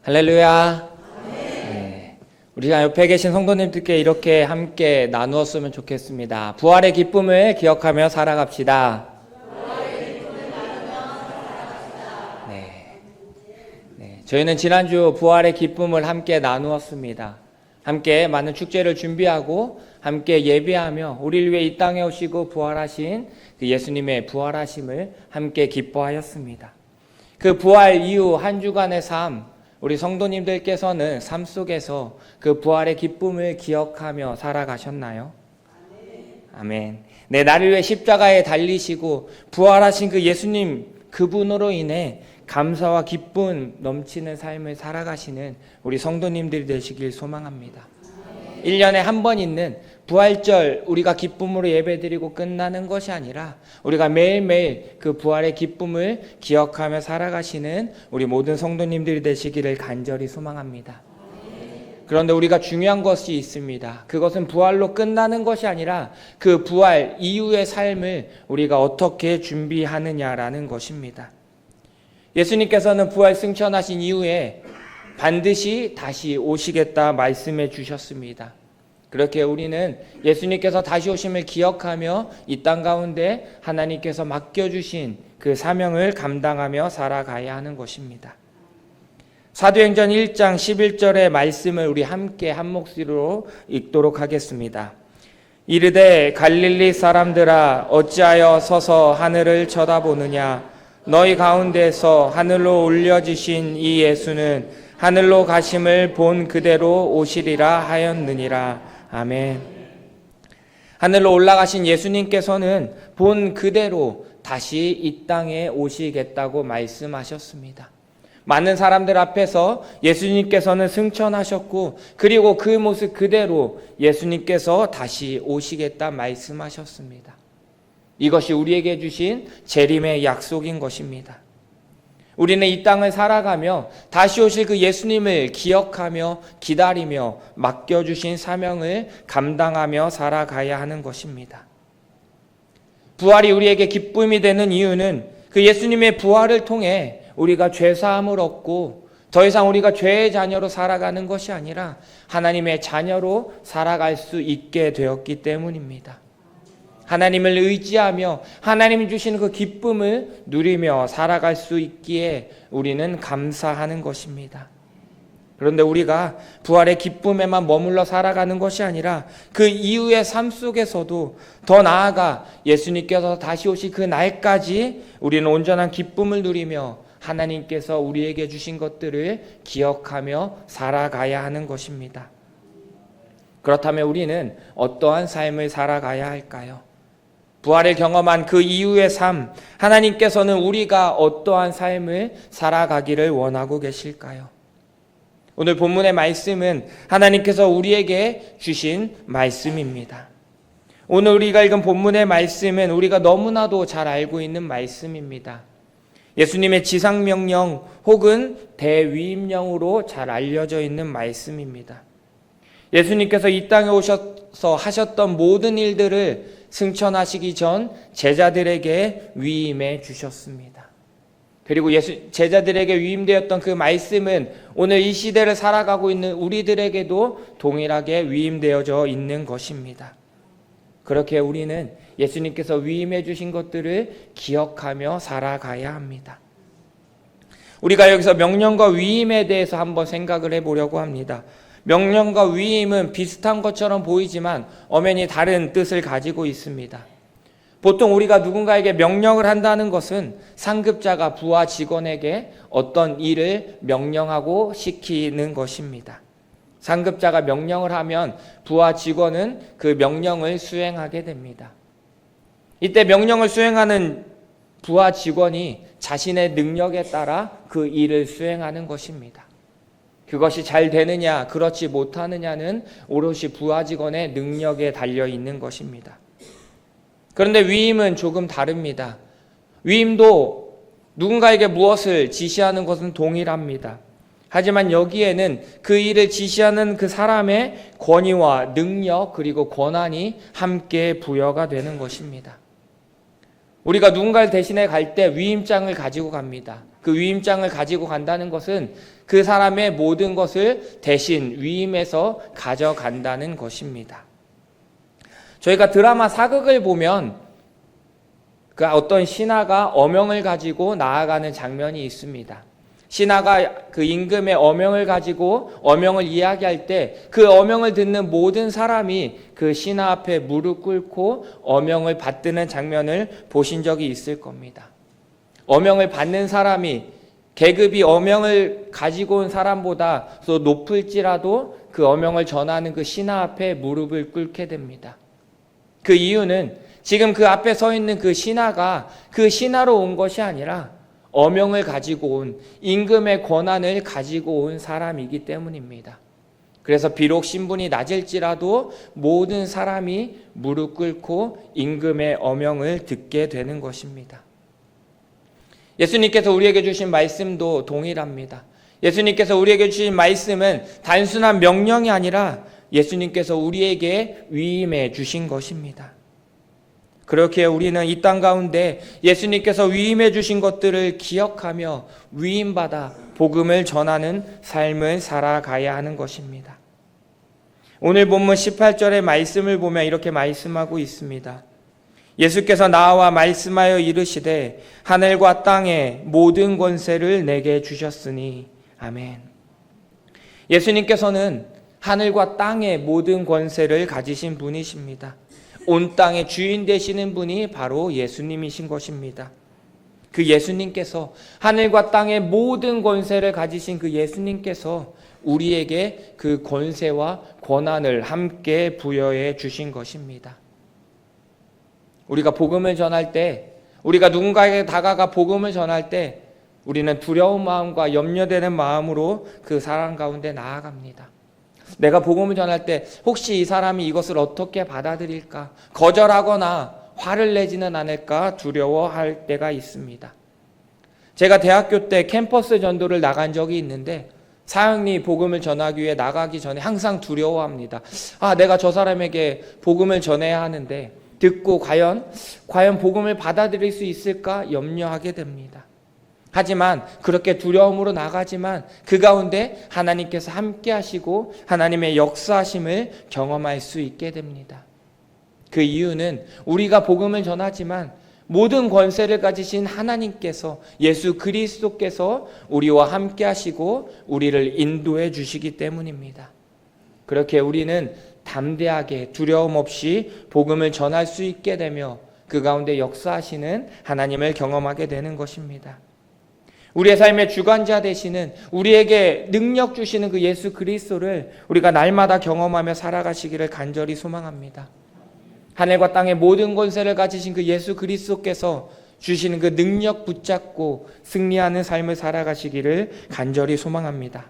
할렐루야. 네. 우리가 옆에 계신 성도님들께 이렇게 함께 나누었으면 좋겠습니다. 부활의 기쁨을 기억하며 살아갑시다. 네. 저희는 지난주 부활의 기쁨을 함께 나누었습니다. 함께 많은 축제를 준비하고 함께 예배하며 우리를 위해 이 땅에 오시고 부활하신 그 예수님의 부활하심을 함께 기뻐하였습니다. 그 부활 이후 한 주간의 삶, 우리 성도님들께서는 삶 속에서 그 부활의 기쁨을 기억하며 살아가셨나요? 아멘. 네, 나를 위해 십자가에 달리시고 부활하신 그 예수님 그분으로 인해 감사와 기쁨 넘치는 삶을 살아가시는 우리 성도님들이 되시길 소망합니다. 1년에 한 번 있는 부활절 우리가 기쁨으로 예배드리고 끝나는 것이 아니라 우리가 매일매일 그 부활의 기쁨을 기억하며 살아가시는 우리 모든 성도님들이 되시기를 간절히 소망합니다. 그런데 우리가 중요한 것이 있습니다. 그것은 부활로 끝나는 것이 아니라 그 부활 이후의 삶을 우리가 어떻게 준비하느냐라는 것입니다. 예수님께서는 부활 승천하신 이후에 반드시 다시 오시겠다 말씀해 주셨습니다. 그렇게 우리는 예수님께서 다시 오심을 기억하며 이 땅 가운데 하나님께서 맡겨주신 그 사명을 감당하며 살아가야 하는 것입니다. 사도행전 1장 11절의 말씀을 우리 함께 한 목소리로 읽도록 하겠습니다. 이르되 갈릴리 사람들아 어찌하여 서서 하늘을 쳐다보느냐 너희 가운데서 하늘로 올려지신 이 예수는 하늘로 가심을 본 그대로 오시리라 하였느니라. 아멘. 하늘로 올라가신 예수님께서는 본 그대로 다시 이 땅에 오시겠다고 말씀하셨습니다. 많은 사람들 앞에서 예수님께서는 승천하셨고 그리고 그 모습 그대로 예수님께서 다시 오시겠다 말씀하셨습니다. 이것이 우리에게 주신 재림의 약속인 것입니다. 우리는 이 땅을 살아가며 다시 오실 그 예수님을 기억하며 기다리며 맡겨주신 사명을 감당하며 살아가야 하는 것입니다. 부활이 우리에게 기쁨이 되는 이유는 그 예수님의 부활을 통해 우리가 죄사함을 얻고 더 이상 우리가 죄의 자녀로 살아가는 것이 아니라 하나님의 자녀로 살아갈 수 있게 되었기 때문입니다. 하나님을 의지하며 하나님이 주시는 그 기쁨을 누리며 살아갈 수 있기에 우리는 감사하는 것입니다. 그런데 우리가 부활의 기쁨에만 머물러 살아가는 것이 아니라 그 이후의 삶 속에서도 더 나아가 예수님께서 다시 오실 그 날까지 우리는 온전한 기쁨을 누리며 하나님께서 우리에게 주신 것들을 기억하며 살아가야 하는 것입니다. 그렇다면 우리는 어떠한 삶을 살아가야 할까요? 부활을 경험한 그 이후의 삶, 하나님께서는 우리가 어떠한 삶을 살아가기를 원하고 계실까요? 오늘 본문의 말씀은 하나님께서 우리에게 주신 말씀입니다. 오늘 우리가 읽은 본문의 말씀은 우리가 너무나도 잘 알고 있는 말씀입니다. 예수님의 지상명령 혹은 대위임령으로 잘 알려져 있는 말씀입니다. 예수님께서 이 땅에 오셔서 하셨던 모든 일들을 승천하시기 전 제자들에게 위임해 주셨습니다. 그리고 제자들에게 위임되었던 그 말씀은 오늘 이 시대를 살아가고 있는 우리들에게도 동일하게 위임되어져 있는 것입니다. 그렇게 우리는 예수님께서 위임해 주신 것들을 기억하며 살아가야 합니다. 우리가 여기서 명령과 위임에 대해서 한번 생각을 해보려고 합니다. 명령과 위임은 비슷한 것처럼 보이지만 엄연히 다른 뜻을 가지고 있습니다. 보통 우리가 누군가에게 명령을 한다는 것은 상급자가 부하 직원에게 어떤 일을 명령하고 시키는 것입니다. 상급자가 명령을 하면 부하 직원은 그 명령을 수행하게 됩니다. 이때 명령을 수행하는 부하 직원이 자신의 능력에 따라 그 일을 수행하는 것입니다. 그것이 잘 되느냐 그렇지 못하느냐는 오롯이 부하 직원의 능력에 달려 있는 것입니다. 그런데 위임은 조금 다릅니다. 위임도 누군가에게 무엇을 지시하는 것은 동일합니다. 하지만 여기에는 그 일을 지시하는 그 사람의 권위와 능력 그리고 권한이 함께 부여가 되는 것입니다. 우리가 누군가를 대신해 갈 때 위임장을 가지고 갑니다. 그 위임장을 가지고 간다는 것은 그 사람의 모든 것을 대신 위임해서 가져간다는 것입니다. 저희가 드라마 사극을 보면 그 어떤 신하가 어명을 가지고 나아가는 장면이 있습니다. 신하가 그 임금의 어명을 가지고 어명을 이야기할 때 그 어명을 듣는 모든 사람이 그 신하 앞에 무릎 꿇고 어명을 받드는 장면을 보신 적이 있을 겁니다. 어명을 받는 사람이 계급이 어명을 가지고 온 사람보다 더 높을지라도 그 어명을 전하는 그 신하 앞에 무릎을 꿇게 됩니다. 그 이유는 지금 그 앞에 서 있는 그 신하가 그 신하로 온 것이 아니라 어명을 가지고 온 임금의 권한을 가지고 온 사람이기 때문입니다. 그래서 비록 신분이 낮을지라도 모든 사람이 무릎 꿇고 임금의 어명을 듣게 되는 것입니다. 예수님께서 우리에게 주신 말씀도 동일합니다. 예수님께서 우리에게 주신 말씀은 단순한 명령이 아니라 예수님께서 우리에게 위임해 주신 것입니다. 그렇게 우리는 이 땅 가운데 예수님께서 위임해 주신 것들을 기억하며 위임받아 복음을 전하는 삶을 살아가야 하는 것입니다. 오늘 본문 18절의 말씀을 보면 이렇게 말씀하고 있습니다. 예수께서 나와 말씀하여 이르시되 하늘과 땅의 모든 권세를 내게 주셨으니 아멘. 예수님께서는 하늘과 땅의 모든 권세를 가지신 분이십니다. 온 땅의 주인 되시는 분이 바로 예수님이신 것입니다. 그 예수님께서 하늘과 땅의 모든 권세를 가지신 그 예수님께서 우리에게 그 권세와 권한을 함께 부여해 주신 것입니다. 우리가 복음을 전할 때, 우리가 누군가에게 다가가 복음을 전할 때 우리는 두려운 마음과 염려되는 마음으로 그 사람 가운데 나아갑니다. 내가 복음을 전할 때 혹시 이 사람이 이것을 어떻게 받아들일까? 거절하거나 화를 내지는 않을까 두려워할 때가 있습니다. 제가 대학교 때 캠퍼스 전도를 나간 적이 있는데 사역리 복음을 전하기 위해 나가기 전에 항상 두려워합니다. 내가 저 사람에게 복음을 전해야 하는데 듣고 과연 복음을 받아들일 수 있을까 염려하게 됩니다. 하지만 그렇게 두려움으로 나가지만 그 가운데 하나님께서 함께 하시고 하나님의 역사하심을 경험할 수 있게 됩니다. 그 이유는 우리가 복음을 전하지만 모든 권세를 가지신 하나님께서 예수 그리스도께서 우리와 함께 하시고 우리를 인도해 주시기 때문입니다. 그렇게 우리는 담대하게 두려움 없이 복음을 전할 수 있게 되며 그 가운데 역사하시는 하나님을 경험하게 되는 것입니다. 우리의 삶의 주관자 되시는 우리에게 능력 주시는 그 예수 그리스도를 우리가 날마다 경험하며 살아가시기를 간절히 소망합니다. 하늘과 땅의 모든 권세를 가지신 그 예수 그리스도께서 주시는 그 능력 붙잡고 승리하는 삶을 살아가시기를 간절히 소망합니다.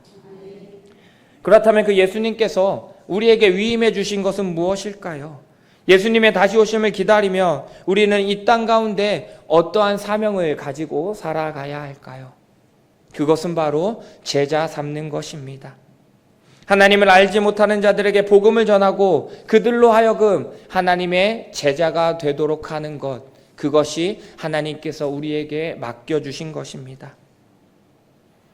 그렇다면 그 예수님께서 우리에게 위임해 주신 것은 무엇일까요? 예수님의 다시 오심을 기다리며 우리는 이 땅 가운데 어떠한 사명을 가지고 살아가야 할까요? 그것은 바로 제자 삼는 것입니다. 하나님을 알지 못하는 자들에게 복음을 전하고 그들로 하여금 하나님의 제자가 되도록 하는 것, 그것이 하나님께서 우리에게 맡겨주신 것입니다.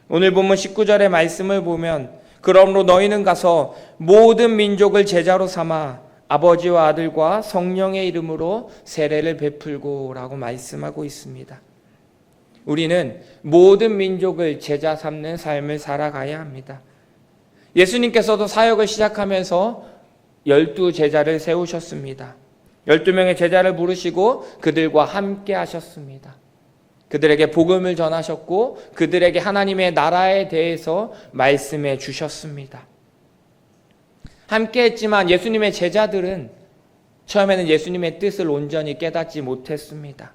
오늘 본문 19절의 말씀을 보면 그러므로 너희는 가서 모든 민족을 제자로 삼아 아버지와 아들과 성령의 이름으로 세례를 베풀고 라고 말씀하고 있습니다. 우리는 모든 민족을 제자 삼는 삶을 살아가야 합니다. 예수님께서도 사역을 시작하면서 12제자를 세우셨습니다. 12명의 제자를 부르시고 그들과 함께 하셨습니다. 그들에게 복음을 전하셨고 그들에게 하나님의 나라에 대해서 말씀해 주셨습니다. 함께 했지만 예수님의 제자들은 처음에는 예수님의 뜻을 온전히 깨닫지 못했습니다.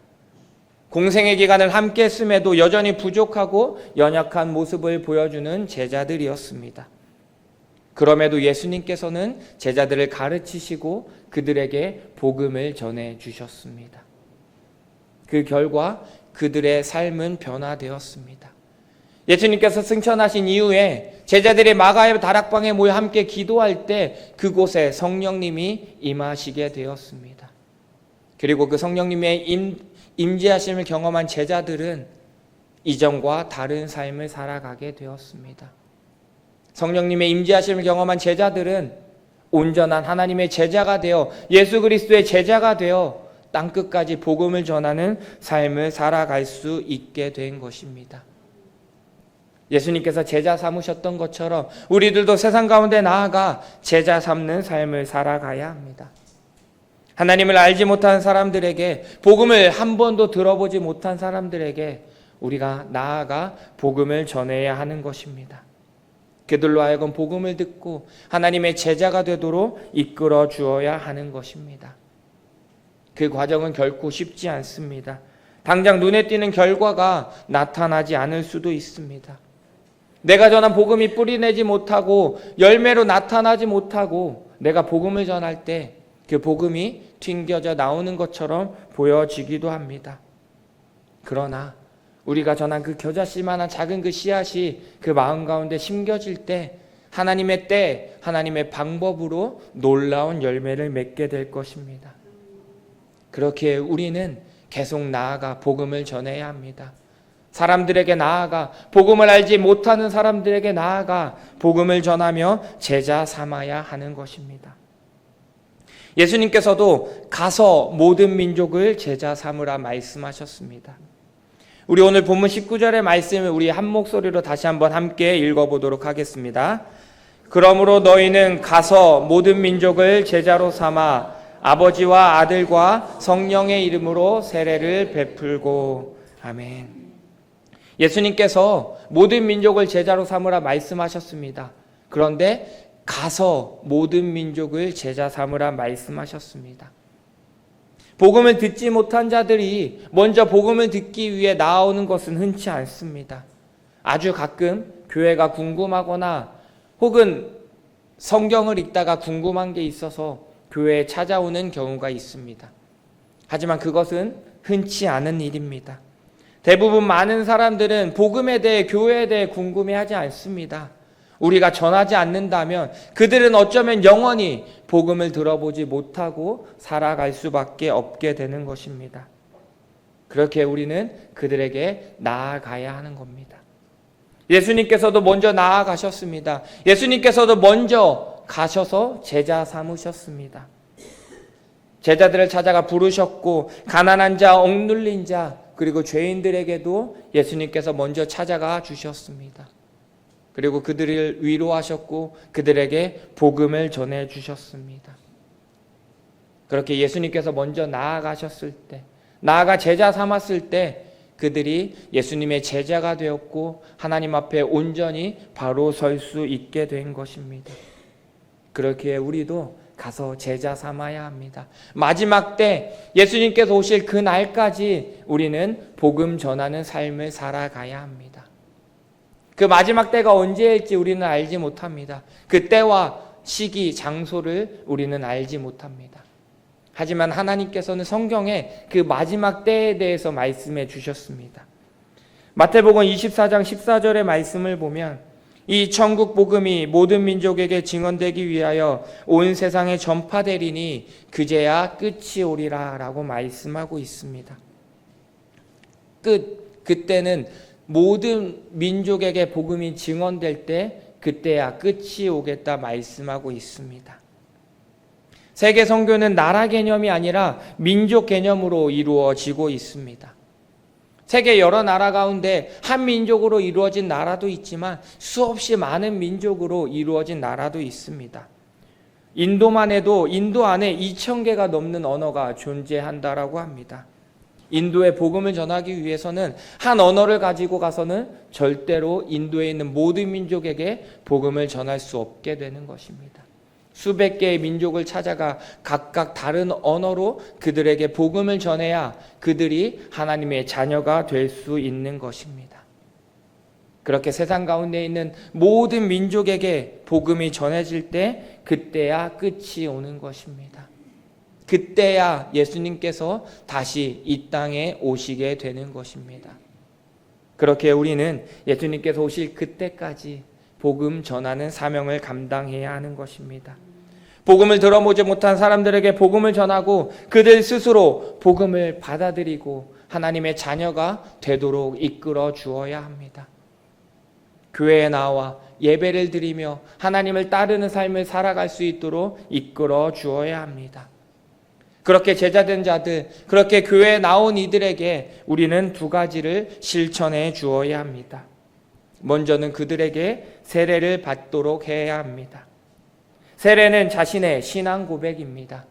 공생의 기간을 함께 했음에도 여전히 부족하고 연약한 모습을 보여주는 제자들이었습니다. 그럼에도 예수님께서는 제자들을 가르치시고 그들에게 복음을 전해 주셨습니다. 그 결과 그들의 삶은 변화되었습니다. 예수님께서 승천하신 이후에 제자들이 마가의 다락방에 모여 함께 기도할 때 그곳에 성령님이 임하시게 되었습니다. 그리고 그 성령님의 임재하심을 경험한 제자들은 이전과 다른 삶을 살아가게 되었습니다. 성령님의 임재하심을 경험한 제자들은 온전한 하나님의 제자가 되어 예수 그리스도의 제자가 되어 땅끝까지 복음을 전하는 삶을 살아갈 수 있게 된 것입니다. 예수님께서 제자 삼으셨던 것처럼 우리들도 세상 가운데 나아가 제자 삼는 삶을 살아가야 합니다. 하나님을 알지 못한 사람들에게, 복음을 한 번도 들어보지 못한 사람들에게 우리가 나아가 복음을 전해야 하는 것입니다. 그들로 하여금 복음을 듣고 하나님의 제자가 되도록 이끌어 주어야 하는 것입니다. 그 과정은 결코 쉽지 않습니다. 당장 눈에 띄는 결과가 나타나지 않을 수도 있습니다. 내가 전한 복음이 뿌리내지 못하고 열매로 나타나지 못하고 내가 복음을 전할 때 그 복음이 튕겨져 나오는 것처럼 보여지기도 합니다. 그러나 우리가 전한 그 겨자씨만한 작은 그 씨앗이 그 마음 가운데 심겨질 때 하나님의 때, 하나님의 방법으로 놀라운 열매를 맺게 될 것입니다. 그렇게 우리는 계속 나아가 복음을 전해야 합니다. 사람들에게 나아가, 복음을 알지 못하는 사람들에게 나아가 복음을 전하며 제자 삼아야 하는 것입니다. 예수님께서도 가서 모든 민족을 제자 삼으라 말씀하셨습니다. 우리 오늘 본문 19절의 말씀을 우리 한 목소리로 다시 한번 함께 읽어보도록 하겠습니다. 그러므로 너희는 가서 모든 민족을 제자로 삼아 아버지와 아들과 성령의 이름으로 세례를 베풀고. 아멘. 예수님께서 모든 민족을 제자로 삼으라 말씀하셨습니다. 그런데 가서 모든 민족을 제자 삼으라 말씀하셨습니다. 복음을 듣지 못한 자들이 먼저 복음을 듣기 위해 나아오는 것은 흔치 않습니다. 아주 가끔 교회가 궁금하거나 혹은 성경을 읽다가 궁금한 게 있어서 교회에 찾아오는 경우가 있습니다. 하지만 그것은 흔치 않은 일입니다. 대부분 많은 사람들은 복음에 대해, 교회에 대해 궁금해하지 않습니다. 우리가 전하지 않는다면 그들은 어쩌면 영원히 복음을 들어보지 못하고 살아갈 수밖에 없게 되는 것입니다. 그렇게 우리는 그들에게 나아가야 하는 겁니다. 예수님께서도 먼저 나아가셨습니다. 예수님께서도 먼저 가셔서 제자 삼으셨습니다. 제자들을 찾아가 부르셨고 가난한 자, 억눌린 자, 그리고 죄인들에게도 예수님께서 먼저 찾아가 주셨습니다. 그리고 그들을 위로하셨고 그들에게 복음을 전해주셨습니다. 그렇게 예수님께서 먼저 나아가셨을 때, 나아가 제자 삼았을 때 그들이 예수님의 제자가 되었고 하나님 앞에 온전히 바로 설 수 있게 된 것입니다. 그렇게 우리도 가서 제자 삼아야 합니다. 마지막 때 예수님께서 오실 그 날까지 우리는 복음 전하는 삶을 살아가야 합니다. 그 마지막 때가 언제일지 우리는 알지 못합니다. 그 때와 시기, 장소를 우리는 알지 못합니다. 하지만 하나님께서는 성경에 그 마지막 때에 대해서 말씀해 주셨습니다. 마태복음 24장 14절의 말씀을 보면 이 천국 복음이 모든 민족에게 증언되기 위하여 온 세상에 전파되리니 그제야 끝이 오리라 라고 말씀하고 있습니다. 그때는 모든 민족에게 복음이 증언될 때 그때야 끝이 오겠다 말씀하고 있습니다. 세계 선교는 나라 개념이 아니라 민족 개념으로 이루어지고 있습니다. 세계 여러 나라 가운데 한 민족으로 이루어진 나라도 있지만 수없이 많은 민족으로 이루어진 나라도 있습니다. 인도만 해도 인도 안에 2,000개가 넘는 언어가 존재한다라고 합니다. 인도에 복음을 전하기 위해서는 한 언어를 가지고 가서는 절대로 인도에 있는 모든 민족에게 복음을 전할 수 없게 되는 것입니다. 수백 개의 민족을 찾아가 각각 다른 언어로 그들에게 복음을 전해야 그들이 하나님의 자녀가 될 수 있는 것입니다. 그렇게 세상 가운데 있는 모든 민족에게 복음이 전해질 때 그때야 끝이 오는 것입니다. 그때야 예수님께서 다시 이 땅에 오시게 되는 것입니다. 그렇게 우리는 예수님께서 오실 그때까지 복음 전하는 사명을 감당해야 하는 것입니다. 복음을 들어보지 못한 사람들에게 복음을 전하고 그들 스스로 복음을 받아들이고 하나님의 자녀가 되도록 이끌어 주어야 합니다. 교회에 나와 예배를 드리며 하나님을 따르는 삶을 살아갈 수 있도록 이끌어 주어야 합니다. 그렇게 제자된 자들, 그렇게 교회에 나온 이들에게 우리는 두 가지를 실천해 주어야 합니다. 먼저는 그들에게 세례를 받도록 해야 합니다. 세례는 자신의 신앙 고백입니다.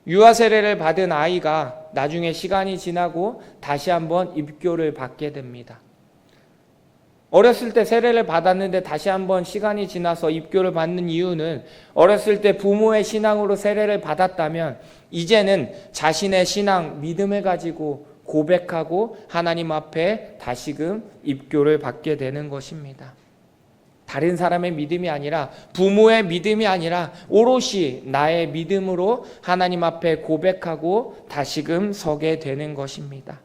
유아 세례를 받은 아이가 나중에 시간이 지나고 다시 한번 입교를 받게 됩니다. 어렸을 때 세례를 받았는데 다시 한번 시간이 지나서 입교를 받는 이유는 어렸을 때 부모의 신앙으로 세례를 받았다면 이제는 자신의 신앙, 믿음을 가지고 고백하고 하나님 앞에 다시금 입교를 받게 되는 것입니다. 다른 사람의 믿음이 아니라, 부모의 믿음이 아니라 오롯이 나의 믿음으로 하나님 앞에 고백하고 다시금 서게 되는 것입니다.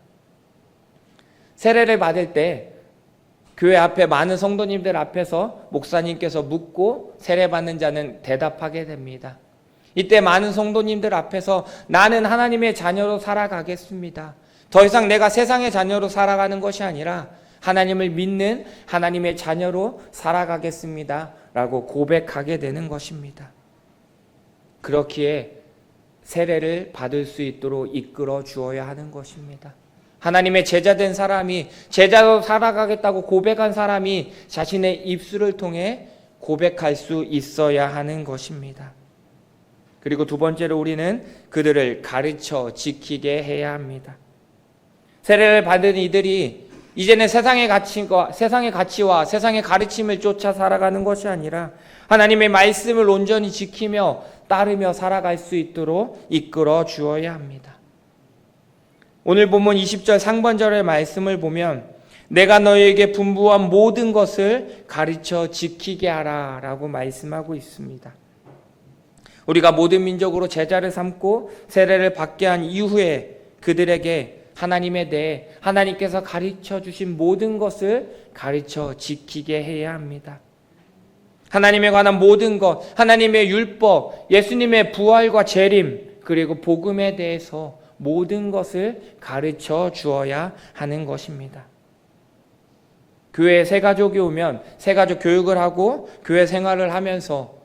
세례를 받을 때 교회 앞에 많은 성도님들 앞에서 목사님께서 묻고 세례받는 자는 대답하게 됩니다. 이때 많은 성도님들 앞에서 나는 하나님의 자녀로 살아가겠습니다. 더 이상 내가 세상의 자녀로 살아가는 것이 아니라 하나님을 믿는 하나님의 자녀로 살아가겠습니다 라고 고백하게 되는 것입니다. 그렇기에 세례를 받을 수 있도록 이끌어 주어야 하는 것입니다. 하나님의 제자된 사람이, 제자로 살아가겠다고 고백한 사람이 자신의 입술을 통해 고백할 수 있어야 하는 것입니다. 그리고 두 번째로 우리는 그들을 가르쳐 지키게 해야 합니다. 세례를 받은 이들이 이제는 세상의 가치와 세상의 가르침을 쫓아 살아가는 것이 아니라 하나님의 말씀을 온전히 지키며 따르며 살아갈 수 있도록 이끌어 주어야 합니다. 오늘 본문 20절 상반절의 말씀을 보면 내가 너희에게 분부한 모든 것을 가르쳐 지키게 하라 라고 말씀하고 있습니다. 우리가 모든 민족으로 제자를 삼고 세례를 받게 한 이후에 그들에게 하나님에 대해 하나님께서 가르쳐 주신 모든 것을 가르쳐 지키게 해야 합니다. 하나님에 관한 모든 것, 하나님의 율법, 예수님의 부활과 재림, 그리고 복음에 대해서 모든 것을 가르쳐 주어야 하는 것입니다. 교회에 새가족이 오면 새가족 교육을 하고 교회 생활을 하면서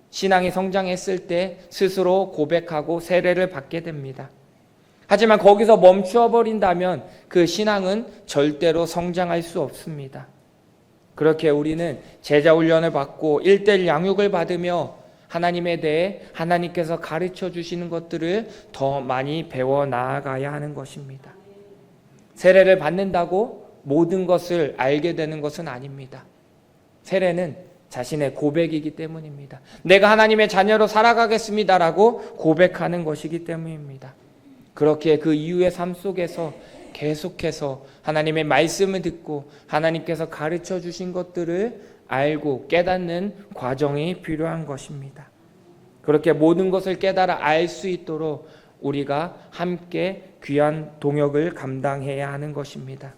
신앙이 성장했을 때 스스로 고백하고 세례를 받게 됩니다. 하지만 거기서 멈추어 버린다면 그 신앙은 절대로 성장할 수 없습니다. 그렇게 우리는 제자 훈련을 받고 1:1 양육을 받으며 하나님에 대해 하나님께서 가르쳐 주시는 것들을 더 많이 배워 나아가야 하는 것입니다. 세례를 받는다고 모든 것을 알게 되는 것은 아닙니다. 세례는 자신의 고백이기 때문입니다. 내가 하나님의 자녀로 살아가겠습니다라고 고백하는 것이기 때문입니다. 그렇게 그 이후의 삶 속에서 계속해서 하나님의 말씀을 듣고 하나님께서 가르쳐 주신 것들을 알고 깨닫는 과정이 필요한 것입니다. 그렇게 모든 것을 깨달아 알 수 있도록 우리가 함께 귀한 동역을 감당해야 하는 것입니다.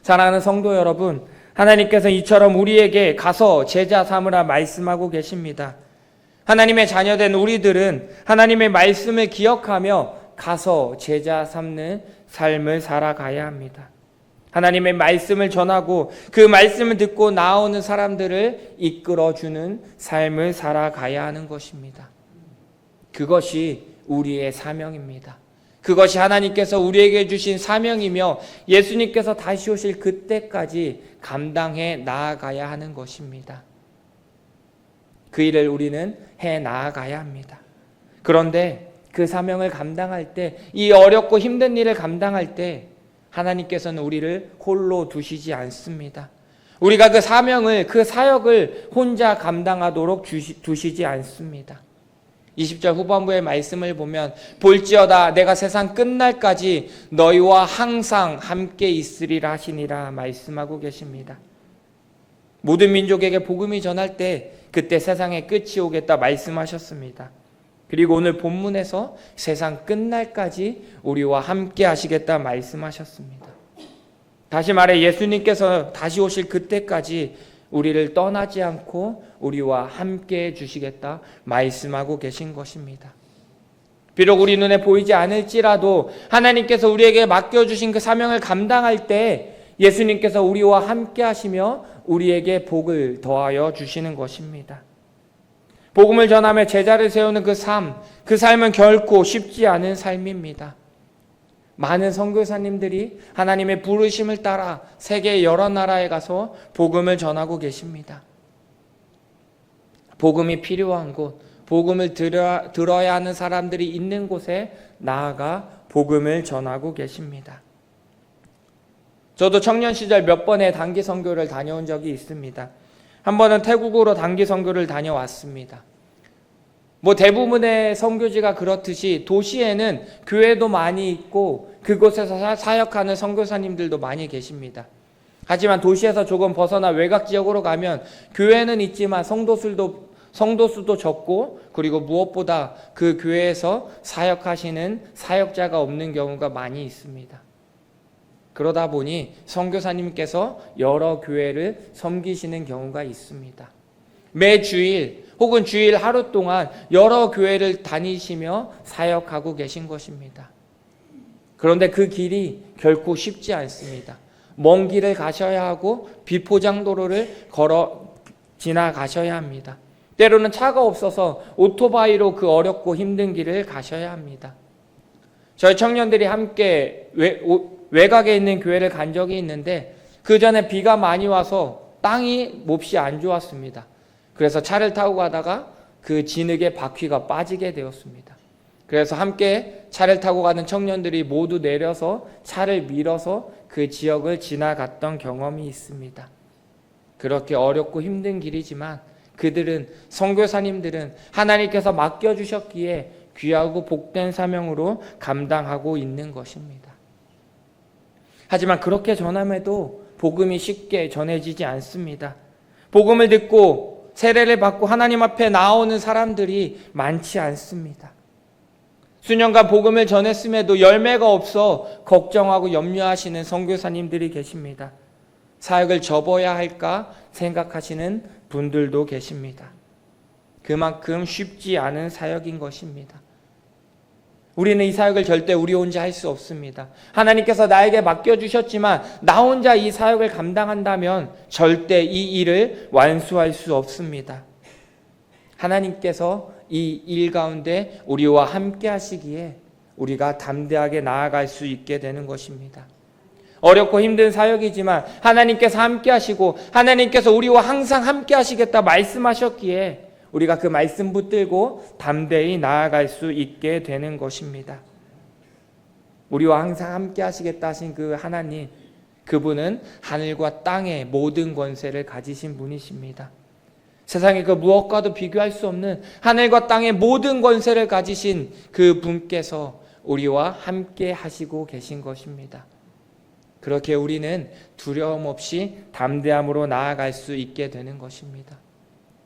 사랑하는 성도 여러분, 하나님께서 이처럼 우리에게 가서 제자 삼으라 말씀하고 계십니다. 하나님의 자녀된 우리들은 하나님의 말씀을 기억하며 가서 제자 삼는 삶을 살아가야 합니다. 하나님의 말씀을 전하고 그 말씀을 듣고 나오는 사람들을 이끌어주는 삶을 살아가야 하는 것입니다. 그것이 우리의 사명입니다. 그것이 하나님께서 우리에게 주신 사명이며 예수님께서 다시 오실 그때까지 감당해 나아가야 하는 것입니다. 그 일을 우리는 해 나아가야 합니다. 그런데 그 사명을 감당할 때, 이 어렵고 힘든 일을 감당할 때 하나님께서는 우리를 홀로 두시지 않습니다. 우리가 그 사명을, 그 사역을 혼자 감당하도록 두시지 않습니다. 20절 후반부의 말씀을 보면 볼지어다 내가 세상 끝날까지 너희와 항상 함께 있으리라 하시니라 말씀하고 계십니다. 모든 민족에게 복음이 전할 때 그때 세상의 끝이 오겠다 말씀하셨습니다. 그리고 오늘 본문에서 세상 끝날까지 우리와 함께 하시겠다 말씀하셨습니다. 다시 말해 예수님께서 다시 오실 그때까지 우리를 떠나지 않고 우리와 함께 해 주시겠다 말씀하고 계신 것입니다. 비록 우리 눈에 보이지 않을지라도 하나님께서 우리에게 맡겨주신 그 사명을 감당할 때 예수님께서 우리와 함께 하시며 우리에게 복을 더하여 주시는 것입니다. 복음을 전하며 제자를 세우는 그 삶은 결코 쉽지 않은 삶입니다. 많은 선교사님들이 하나님의 부르심을 따라 세계 여러 나라에 가서 복음을 전하고 계십니다. 복음이 필요한 곳, 복음을 들어야 하는 사람들이 있는 곳에 나아가 복음을 전하고 계십니다. 저도 청년 시절 몇 번의 단기 선교를 다녀온 적이 있습니다. 한 번은 태국으로 단기 선교를 다녀왔습니다. 대부분의 선교지가 그렇듯이 도시에는 교회도 많이 있고 그곳에서 사역하는 선교사님들도 많이 계십니다. 하지만 도시에서 조금 벗어나 외곽 지역으로 가면 교회는 있지만 성도수도 적고 그리고 무엇보다 그 교회에서 사역하시는 사역자가 없는 경우가 많이 있습니다. 그러다 보니 선교사님께서 여러 교회를 섬기시는 경우가 있습니다. 매 주일 혹은 주일 하루 동안 여러 교회를 다니시며 사역하고 계신 것입니다. 그런데 그 길이 결코 쉽지 않습니다. 먼 길을 가셔야 하고 비포장도로를 걸어 지나가셔야 합니다. 때로는 차가 없어서 오토바이로 그 어렵고 힘든 길을 가셔야 합니다. 저희 청년들이 함께 외곽에 있는 교회를 간 적이 있는데 그 전에 비가 많이 와서 땅이 몹시 안 좋았습니다. 그래서 차를 타고 가다가 그 진흙에 바퀴가 빠지게 되었습니다. 그래서 함께 차를 타고 가는 청년들이 모두 내려서 차를 밀어서 그 지역을 지나갔던 경험이 있습니다. 그렇게 어렵고 힘든 길이지만 선교사님들은 하나님께서 맡겨주셨기에 귀하고 복된 사명으로 감당하고 있는 것입니다. 하지만 그렇게 전함에도 복음이 쉽게 전해지지 않습니다. 복음을 듣고 세례를 받고 하나님 앞에 나오는 사람들이 많지 않습니다. 수년간 복음을 전했음에도 열매가 없어 걱정하고 염려하시는 선교사님들이 계십니다. 사역을 접어야 할까 생각하시는 분들도 계십니다. 그만큼 쉽지 않은 사역인 것입니다. 우리는 이 사역을 절대 우리 혼자 할 수 없습니다. 하나님께서 나에게 맡겨주셨지만 나 혼자 이 사역을 감당한다면 절대 이 일을 완수할 수 없습니다. 하나님께서 이 일 가운데 우리와 함께 하시기에 우리가 담대하게 나아갈 수 있게 되는 것입니다. 어렵고 힘든 사역이지만 하나님께서 함께 하시고 하나님께서 우리와 항상 함께 하시겠다 말씀하셨기에 우리가 그 말씀 붙들고 담대히 나아갈 수 있게 되는 것입니다. 우리와 항상 함께 하시겠다 하신 그 하나님, 그분은 하늘과 땅의 모든 권세를 가지신 분이십니다. 세상의 그 무엇과도 비교할 수 없는 하늘과 땅의 모든 권세를 가지신 그 분께서 우리와 함께 하시고 계신 것입니다. 그렇게 우리는 두려움 없이 담대함으로 나아갈 수 있게 되는 것입니다.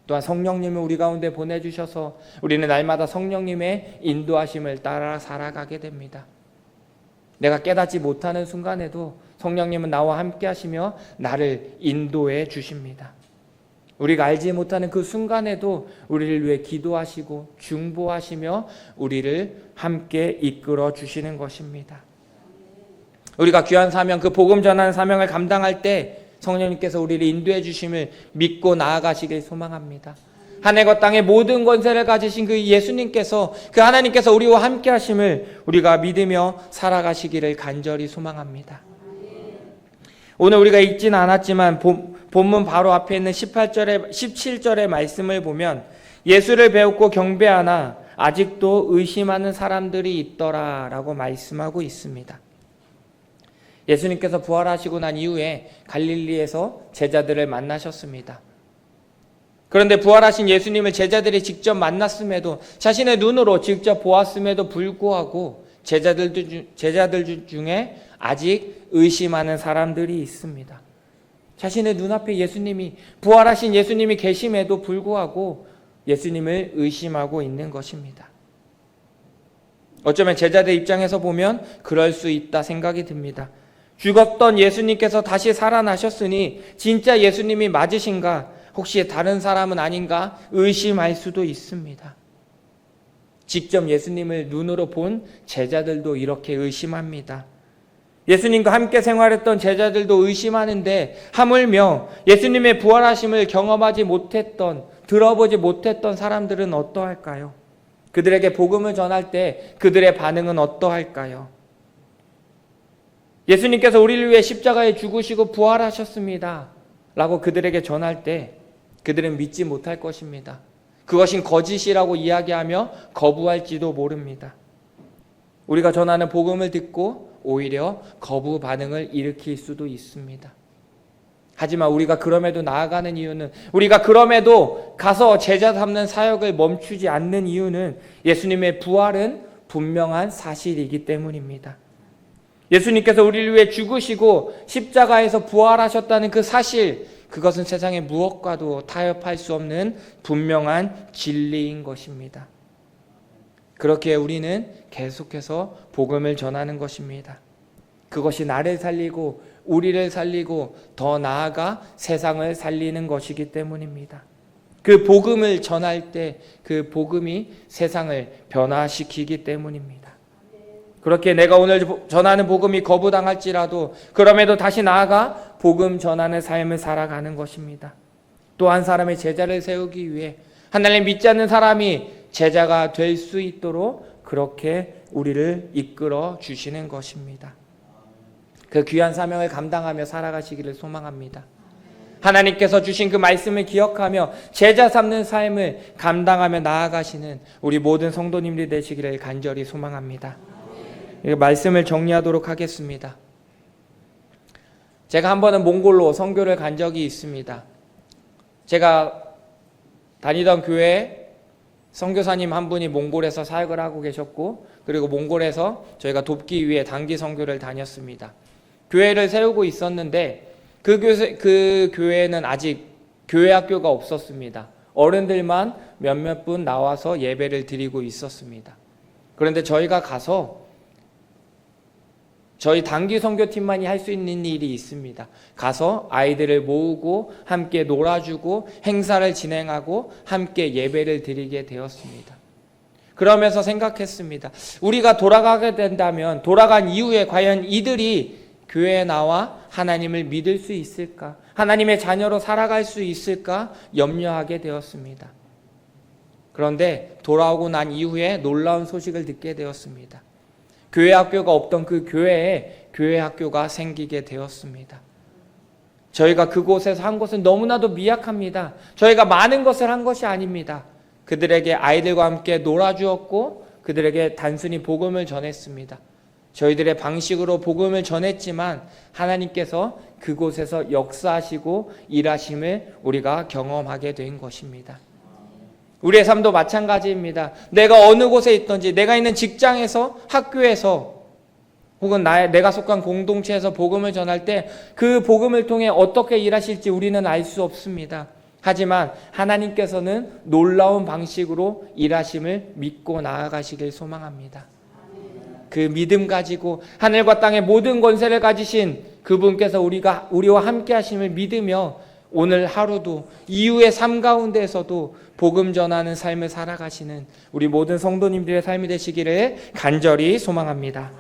또한 성령님을 우리 가운데 보내주셔서 우리는 날마다 성령님의 인도하심을 따라 살아가게 됩니다. 내가 깨닫지 못하는 순간에도 성령님은 나와 함께 하시며 나를 인도해 주십니다. 우리가 알지 못하는 그 순간에도 우리를 위해 기도하시고 중보하시며 우리를 함께 이끌어 주시는 것입니다. 우리가 귀한 사명, 그 복음 전하는 사명을 감당할 때 성령님께서 우리를 인도해 주심을 믿고 나아가시길 소망합니다. 하늘과 땅의 모든 권세를 가지신 그 예수님께서, 그 하나님께서 우리와 함께 하심을 우리가 믿으며 살아가시기를 간절히 소망합니다. 오늘 우리가 읽지는 않았지만 본문 바로 앞에 있는 17절의 말씀을 보면 예수를 배웠고 경배하나 아직도 의심하는 사람들이 있더라 라고 말씀하고 있습니다. 예수님께서 부활하시고 난 이후에 갈릴리에서 제자들을 만나셨습니다. 그런데 부활하신 예수님을 제자들이 직접 만났음에도, 자신의 눈으로 직접 보았음에도 불구하고 제자들 중에 아직 의심하는 사람들이 있습니다. 자신의 눈앞에 부활하신 예수님이 계심에도 불구하고 예수님을 의심하고 있는 것입니다. 어쩌면 제자들 입장에서 보면 그럴 수 있다 생각이 듭니다. 죽었던 예수님께서 다시 살아나셨으니 진짜 예수님이 맞으신가? 혹시 다른 사람은 아닌가? 의심할 수도 있습니다. 직접 예수님을 눈으로 본 제자들도 이렇게 의심합니다. 예수님과 함께 생활했던 제자들도 의심하는데 하물며 예수님의 부활하심을 경험하지 못했던, 들어보지 못했던 사람들은 어떠할까요? 그들에게 복음을 전할 때 그들의 반응은 어떠할까요? 예수님께서 우리를 위해 십자가에 죽으시고 부활하셨습니다 라고 그들에게 전할 때 그들은 믿지 못할 것입니다. 그것이 거짓이라고 이야기하며 거부할지도 모릅니다. 우리가 전하는 복음을 듣고 오히려 거부 반응을 일으킬 수도 있습니다. 하지만 우리가 그럼에도 나아가는 이유는, 우리가 그럼에도 가서 제자 삼는 사역을 멈추지 않는 이유는 예수님의 부활은 분명한 사실이기 때문입니다. 예수님께서 우리를 위해 죽으시고 십자가에서 부활하셨다는 그 사실, 그것은 세상의 무엇과도 타협할 수 없는 분명한 진리인 것입니다. 그렇기에 우리는 계속해서 복음을 전하는 것입니다. 그것이 나를 살리고 우리를 살리고 더 나아가 세상을 살리는 것이기 때문입니다. 그 복음을 전할 때 그 복음이 세상을 변화시키기 때문입니다. 그렇게 내가 오늘 전하는 복음이 거부당할지라도 그럼에도 다시 나아가 복음 전하는 삶을 살아가는 것입니다. 또 한 사람의 제자를 세우기 위해 하나님 믿지 않는 사람이 제자가 될 수 있도록 그렇게 우리를 이끌어 주시는 것입니다. 그 귀한 사명을 감당하며 살아가시기를 소망합니다. 하나님께서 주신 그 말씀을 기억하며 제자 삼는 삶을 감당하며 나아가시는 우리 모든 성도님들이 되시기를 간절히 소망합니다. 말씀을 정리하도록 하겠습니다. 제가 한 번은 몽골로 선교를 간 적이 있습니다. 제가 다니던 교회에 선교사님 한 분이 몽골에서 사역을 하고 계셨고, 그리고 몽골에서 저희가 돕기 위해 단기 선교를 다녔습니다. 교회를 세우고 있었는데 그 교회는 아직 교회 학교가 없었습니다. 어른들만 몇몇 분 나와서 예배를 드리고 있었습니다. 그런데 저희가 가서 저희 단기 선교팀만이 할 수 있는 일이 있습니다. 가서 아이들을 모으고 함께 놀아주고 행사를 진행하고 함께 예배를 드리게 되었습니다. 그러면서 생각했습니다. 우리가 돌아가게 된다면 돌아간 이후에 과연 이들이 교회에 나와 하나님을 믿을 수 있을까? 하나님의 자녀로 살아갈 수 있을까? 염려하게 되었습니다. 그런데 돌아오고 난 이후에 놀라운 소식을 듣게 되었습니다. 교회 학교가 없던 그 교회에 교회 학교가 생기게 되었습니다. 저희가 그곳에서 한 것은 너무나도 미약합니다. 저희가 많은 것을 한 것이 아닙니다. 그들에게 아이들과 함께 놀아주었고 그들에게 단순히 복음을 전했습니다. 저희들의 방식으로 복음을 전했지만 하나님께서 그곳에서 역사하시고 일하심을 우리가 경험하게 된 것입니다. 우리의 삶도 마찬가지입니다. 내가 어느 곳에 있든지, 내가 있는 직장에서, 학교에서, 혹은 내가 속한 공동체에서 복음을 전할 때 그 복음을 통해 어떻게 일하실지 우리는 알 수 없습니다. 하지만 하나님께서는 놀라운 방식으로 일하심을 믿고 나아가시길 소망합니다. 그 믿음 가지고 하늘과 땅의 모든 권세를 가지신 그분께서 우리와 함께 하심을 믿으며 오늘 하루도 이후의 삶 가운데에서도 복음 전하는 삶을 살아가시는 우리 모든 성도님들의 삶이 되시기를 간절히 소망합니다.